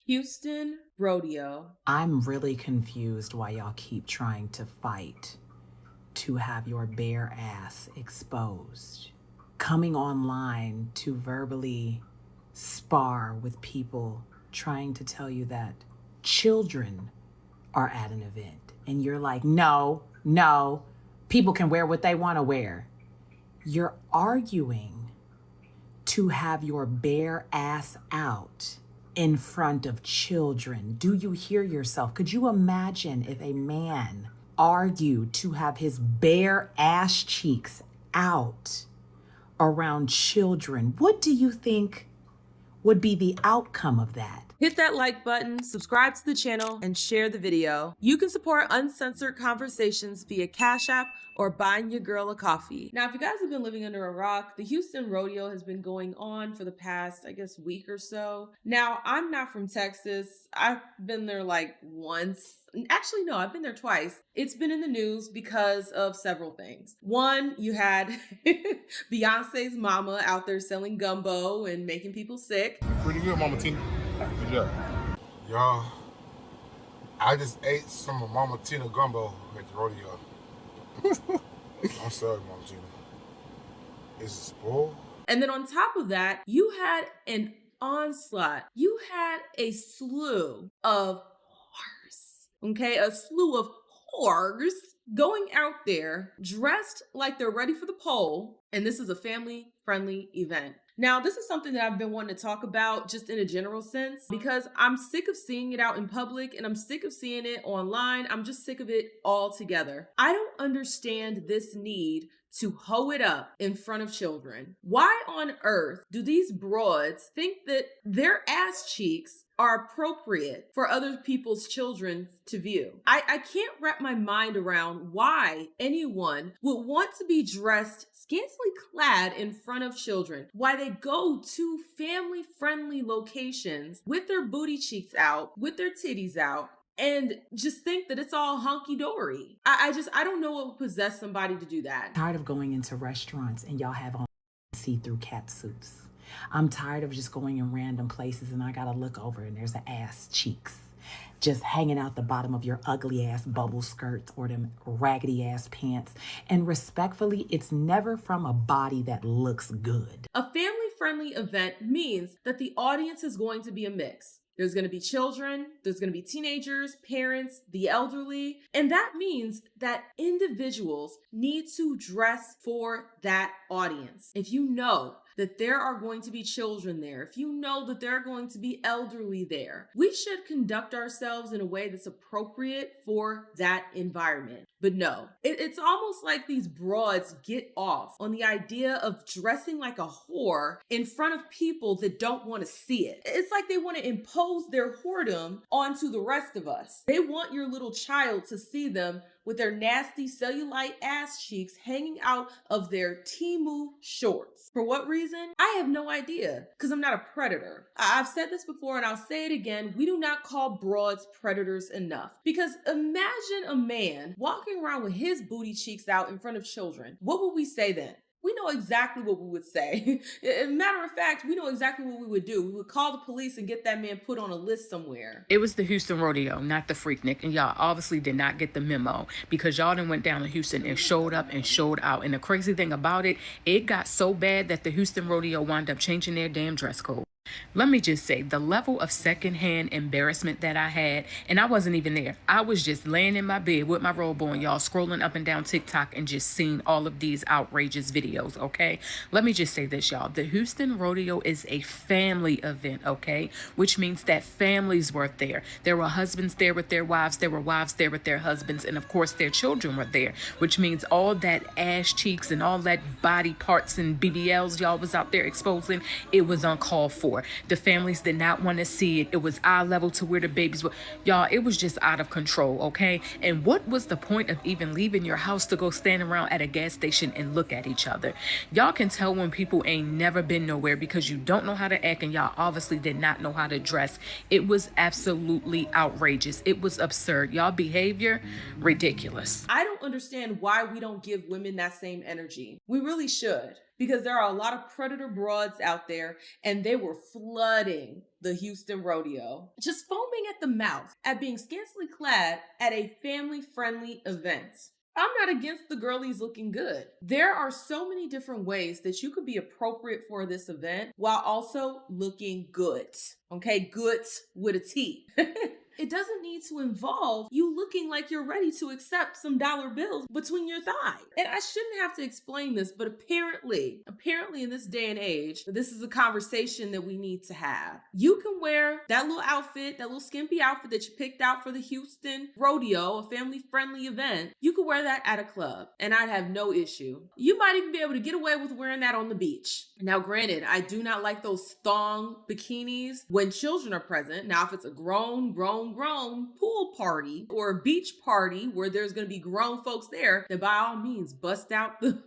Houston Rodeo. I'm really confused why y'all keep trying to fight to have your bare ass exposed. Coming online to verbally spar with people trying to tell you that children are at an event. And you're like, no, people can wear what they want to wear. You're arguing to have your bare ass out in front of children. Do you hear yourself? Could you imagine if a man argued to have his bare ass cheeks out around children? What do you think would be the outcome of that? Hit that like button, subscribe to the channel, and share the video. You can support uncensored conversations via Cash App or buying your girl a coffee. Now, if you guys have been living under a rock, the Houston Rodeo has been going on for the past, week or so. Now, I'm not from Texas. I've been there like once. Actually, no, I've been there twice. It's been in the news because of several things. One, you had Beyonce's mama out there selling gumbo and making people sick. Pretty good, Mama Tina. Good job. Y'all, I just ate some of Mama Tina gumbo at the rodeo. I'm sorry, Mama Tina. Is it spoiled? And then on top of that, you had an onslaught. You had a slew of whores, okay? A slew of whores going out there dressed like they're ready for the pole. And this is a family-friendly event. Now, this is something that I've been wanting to talk about just in a general sense because I'm sick of seeing it out in public and I'm sick of seeing it online. I'm just sick of it altogether. I don't understand this need to hoe it up in front of children. Why on earth do these broads think that their ass cheeks are appropriate for other people's children to view? I can't wrap my mind around why anyone would want to be dressed scantily clad in front of children, why they go to family-friendly locations with their booty cheeks out, with their titties out, and just think that it's all hunky-dory. I don't know what would possess somebody to do that. I'm tired of going into restaurants and y'all have on see-through cat suits. I'm tired of just going in random places and I gotta look over and there's the ass cheeks just hanging out the bottom of your ugly ass bubble skirts or them raggedy ass pants. And respectfully, it's never from a body that looks good. A family-friendly event means that the audience is going to be a mix. There's going to be children, there's going to be teenagers, parents, the elderly, and that means that individuals need to dress for that audience. If you know that there are going to be children there, if you know that there are going to be elderly there, we should conduct ourselves in a way that's appropriate for that environment. But no, it's almost like these broads get off on the idea of dressing like a whore in front of people that don't want to see it. It's like they want to impose their whoredom onto the rest of us. They want your little child to see them with their nasty cellulite ass cheeks hanging out of their Temu shorts. For what reason? I have no idea, because I'm not a predator. I've said this before and I'll say it again. We do not call broads predators enough. Because imagine a man walking around with his booty cheeks out in front of children. What would we say then? We know exactly what we would say. Matter of fact, we know exactly what we would do. We would call the police and get that man put on a list somewhere. It was the Houston Rodeo, not the Freaknik. And y'all obviously did not get the memo because y'all done went down to Houston and showed up and showed out. And the crazy thing about it, it got so bad that the Houston Rodeo wound up changing their damn dress code. Let me just say, the level of secondhand embarrassment that I had, and I wasn't even there. I was just laying in my bed with my robe on, y'all, scrolling up and down TikTok and just seeing all of these outrageous videos, okay? Let me just say this, y'all. The Houston Rodeo is a family event, okay? Which means that families were there. There were husbands there with their wives. There were wives there with their husbands. And, of course, their children were there, which means all that ass cheeks and all that body parts and BBLs y'all was out there exposing, it was uncalled for. The families did not want to see it. It was eye level to where the babies were. Y'all, it was just out of control, okay? And what was the point of even leaving your house to go stand around at a gas station and look at each other? Y'all can tell when people ain't never been nowhere because you don't know how to act and y'all obviously did not know how to dress. It was absolutely outrageous. It was absurd. Y'all behavior, ridiculous. I don't understand why we don't give women that same energy. We really should. because there are a lot of predator broads out there, and they were flooding the Houston Rodeo, just foaming at the mouth at being scantily clad at a family-friendly event. I'm not against the girlies looking good. There are so many different ways that you could be appropriate for this event while also looking good. Okay, good with a T. It doesn't need to involve you looking like you're ready to accept some dollar bills between your thighs. And I shouldn't have to explain this, but apparently in this day and age, this is a conversation that we need to have. You can wear that little outfit, that little skimpy outfit that you picked out for the Houston Rodeo, a family-friendly event. You could wear that at a club, and I'd have no issue. You might even be able to get away with wearing that on the beach. Now, granted, I do not like those thong bikinis when children are present. Now, if it's a grown pool party or a beach party where there's going to be grown folks there, then by all means, bust out the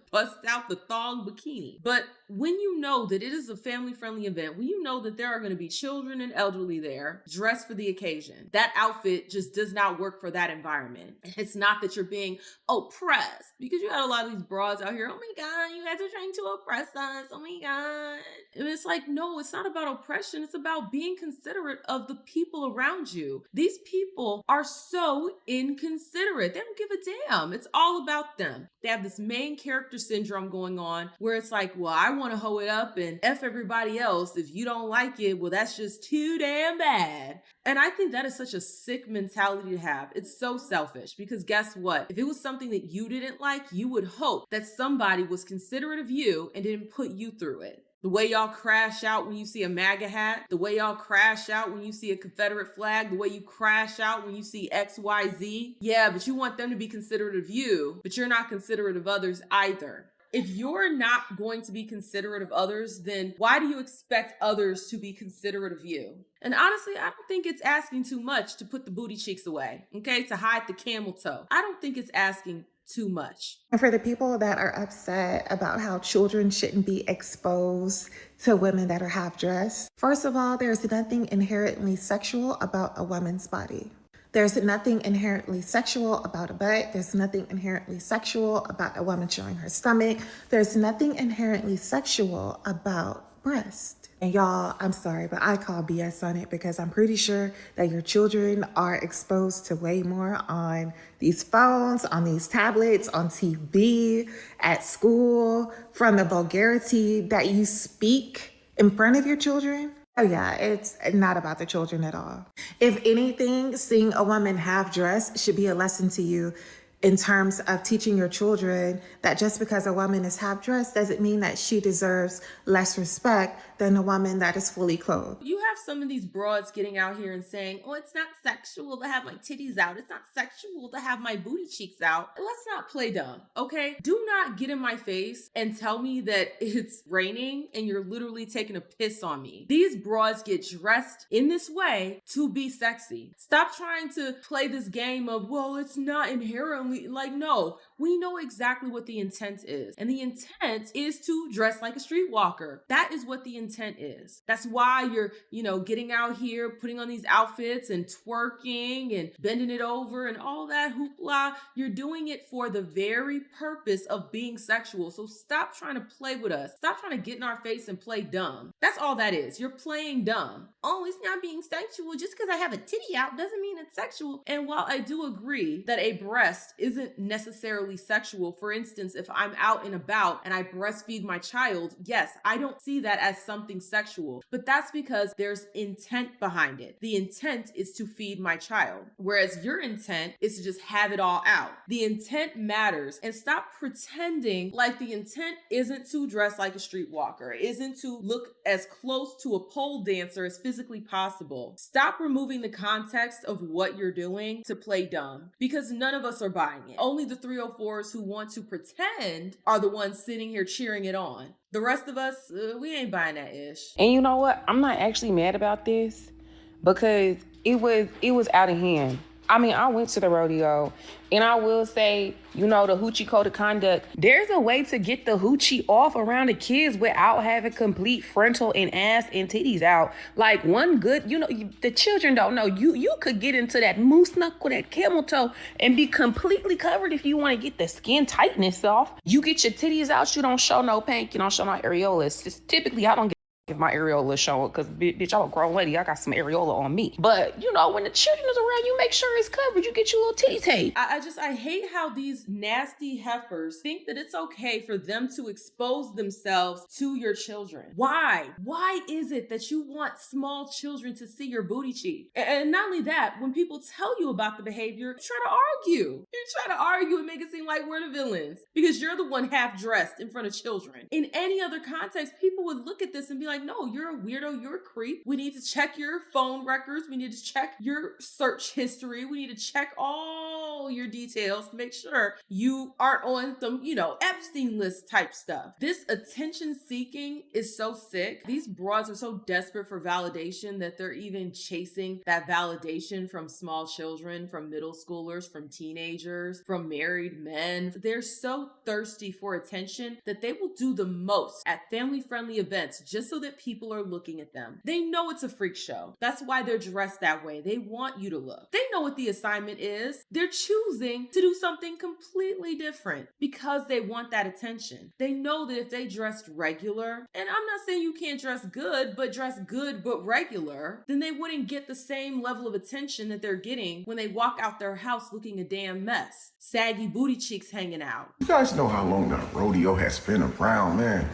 thong bikini. But when you know that it is a family-friendly event, when you know that there are going to be children and elderly there dressed for the occasion, that outfit just does not work for that environment. It's not that you're being oppressed, because you got a lot of these broads out here. Oh my God, you guys are trying to oppress us. Oh my God. And it's like, no, it's not about oppression. It's about being considerate of the people around you. These people are so inconsiderate. They don't give a damn. It's all about them. They have this main character syndrome going on where it's like, well, I want to hoe it up and F everybody else. If you don't like it, well, that's just too damn bad. And I think that is such a sick mentality to have. It's so selfish, because guess what? If it was something that you didn't like, you would hope that somebody was considerate of you and didn't put you through it. The way y'all crash out when you see a MAGA hat, the way y'all crash out when you see a Confederate flag, the way you crash out when you see XYZ. Yeah, but you want them to be considerate of you, but you're not considerate of others either. If you're not going to be considerate of others, then why do you expect others to be considerate of you? And honestly, I don't think it's asking too much to put the booty cheeks away, okay? To hide the camel toe. I don't think it's asking too much. And for the people that are upset about how children shouldn't be exposed to women that are half dressed, first of all, there's nothing inherently sexual about a woman's body. There's nothing inherently sexual about a butt. There's nothing inherently sexual about a woman showing her stomach. There's nothing inherently sexual about breast. And y'all, I'm sorry, but I call BS on it, because I'm pretty sure that your children are exposed to way more on these phones, on these tablets, on TV, at school, from the vulgarity that you speak in front of your children. Oh yeah, it's not about the children at all. If anything, seeing a woman half dressed should be a lesson to you in terms of teaching your children that just because a woman is half dressed doesn't mean that she deserves less respect than a woman that is fully clothed. You have some of these broads getting out here and saying, oh, it's not sexual to have my titties out. It's not sexual to have my booty cheeks out. Let's not play dumb, okay? Do not get in my face and tell me that it's raining and you're literally taking a piss on me. These broads get dressed in this way to be sexy. Stop trying to play this game of, well, it's not inherently, like, no. We know exactly what the intent is. And the intent is to dress like a streetwalker. That is what the intent is. That's why you're, getting out here, putting on these outfits and twerking and bending it over and all that hoopla. You're doing it for the very purpose of being sexual. So stop trying to play with us. Stop trying to get in our face and play dumb. That's all that is. You're playing dumb. Oh, it's not being sexual. Just because I have a titty out doesn't mean it's sexual. And while I do agree that a breast isn't necessarily sexual, for instance, if I'm out and about and I breastfeed my child, yes, I don't see that as something sexual, but that's because there's intent behind it. The intent is to feed my child, whereas your intent is to just have it all out. The intent matters, and stop pretending like the intent isn't to dress like a streetwalker, isn't to look as close to a pole dancer as physically possible. Stop removing the context of what you're doing to play dumb, because none of us are buying it. Only the 304s who want to pretend are the ones sitting here cheering it on. The rest of us, we ain't buying that ish. And you know what? I'm not actually mad about this, because it was out of hand. I mean, I went to the rodeo, and I will say, you know, the hoochie code of conduct, there's a way to get the hoochie off around the kids without having complete frontal and ass and titties out. Like, one good, you know, the children don't know. You could get into that moose knuckle, that camel toe, and be completely covered if you want to get the skin tightness off. You get your titties out, you don't show no pank, you don't show no areolas. Just typically, I don't get if my areola is showing, because bitch, I'm a grown lady, I got some areola on me. But you know, when the children is around, you make sure it's covered. You get your little titty tape. I hate how these nasty heifers think that it's okay for them to expose themselves to your children. Why is it that you want small children to see your booty cheek? And not only that, when people tell you about the behavior, you try to argue and make it seem like we're the villains because you're the one half dressed in front of children. In any other context, people would look at this and be like, no, you're a weirdo, you're a creep. We need to check your phone records. We need to check your search history. We need to check all your details to make sure you aren't on some, you know, Epstein list type stuff. This attention seeking is so sick. These broads are so desperate for validation that they're even chasing that validation from small children, from middle schoolers, from teenagers, from married men. They're so thirsty for attention that they will do the most at family-friendly events just so that people are looking at them. They know it's a freak show. That's why they're dressed that way. They want you to look. They know what the assignment is. They're choosing to do something completely different because they want that attention. They know that if they dressed regular, and I'm not saying you can't dress good but regular, then they wouldn't get the same level of attention that they're getting when they walk out their house looking a damn mess. Saggy booty cheeks hanging out. You guys know how long the rodeo has been around, man.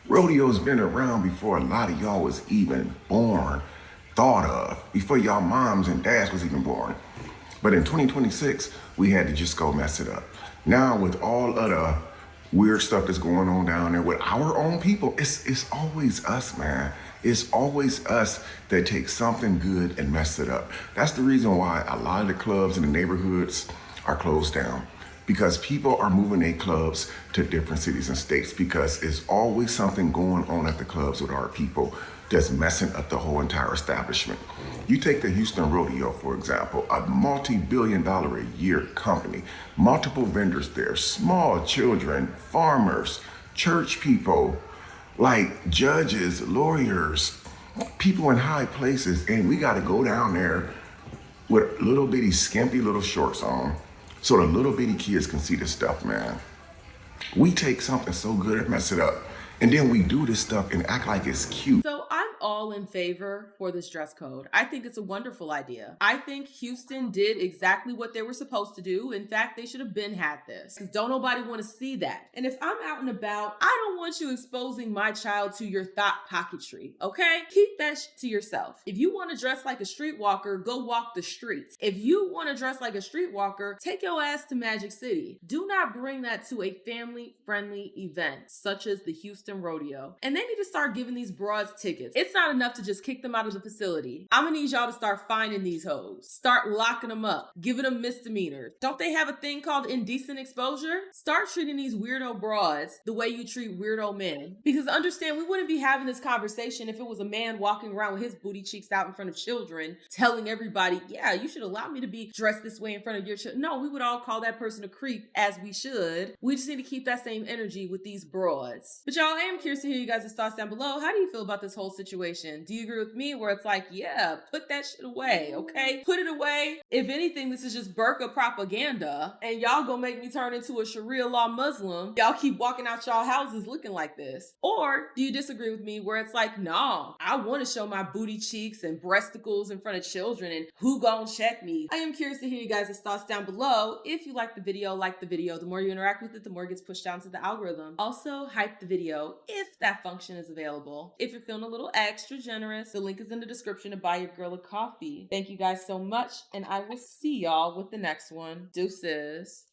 Rodeo's been around before a lot of y'all was even born, thought of, before y'all moms and dads was even born. But in 2026, we had to just go mess it up. Now with all of the weird stuff that's going on down there with our own people, it's always us, man. It's always us that take something good and mess it up. That's the reason why a lot of the clubs in the neighborhoods are closed down. Because people are moving their clubs to different cities and states because it's always something going on at the clubs with our people that's messing up the whole entire establishment. You take the Houston Rodeo, for example, a multi-billion-dollar a year company, multiple vendors there, small children, farmers, church people, like judges, lawyers, people in high places, and we got to go down there with little bitty skimpy little shorts on so the little bitty kids can see this stuff, man. We take something so good and mess it up, and then we do this stuff and act like it's cute. So I'm all in favor for this dress code. I think it's a wonderful idea. I think Houston did exactly what they were supposed to do. In fact, they should have been had this because don't nobody want to see that. And if I'm out and about, I don't want you exposing my child to your thought pocketry, okay? Keep that to yourself. If you want to dress like a streetwalker, go walk the streets. If you want to dress like a streetwalker, take your ass to Magic City. Do not bring that to a family-friendly event such as the Houston Rodeo. And they need to start giving these broads tickets. It's not enough to just kick them out of the facility. I'm gonna need y'all to start finding these hoes. Start locking them up, giving them misdemeanors. Don't they have a thing called indecent exposure? Start treating these weirdo broads the way you treat weirdo men. Because understand, we wouldn't be having this conversation if it was a man walking around with his booty cheeks out in front of children, telling everybody, yeah, you should allow me to be dressed this way in front of your children. No, we would all call that person a creep, as we should. We just need to keep that same energy with these broads. But y'all, I am curious to hear you guys' thoughts down below. How do you feel about this whole situation? Do you agree with me where it's like, yeah, put that shit away, okay? Put it away. If anything, this is just burqa propaganda, and y'all gonna make me turn into a Sharia law Muslim. Y'all keep walking out y'all houses looking like this. Or do you disagree with me where it's like, no, I want to show my booty cheeks and breasticles in front of children, and who gonna check me? I am curious to hear you guys' thoughts down below. If you like the video, the more you interact with it, the more it gets pushed down to the algorithm. Also, hype the video if that function is available. If you're feeling a little extra generous, the link is in the description to buy your girl a coffee. Thank you guys so much, and I will see y'all with the next one. Deuces.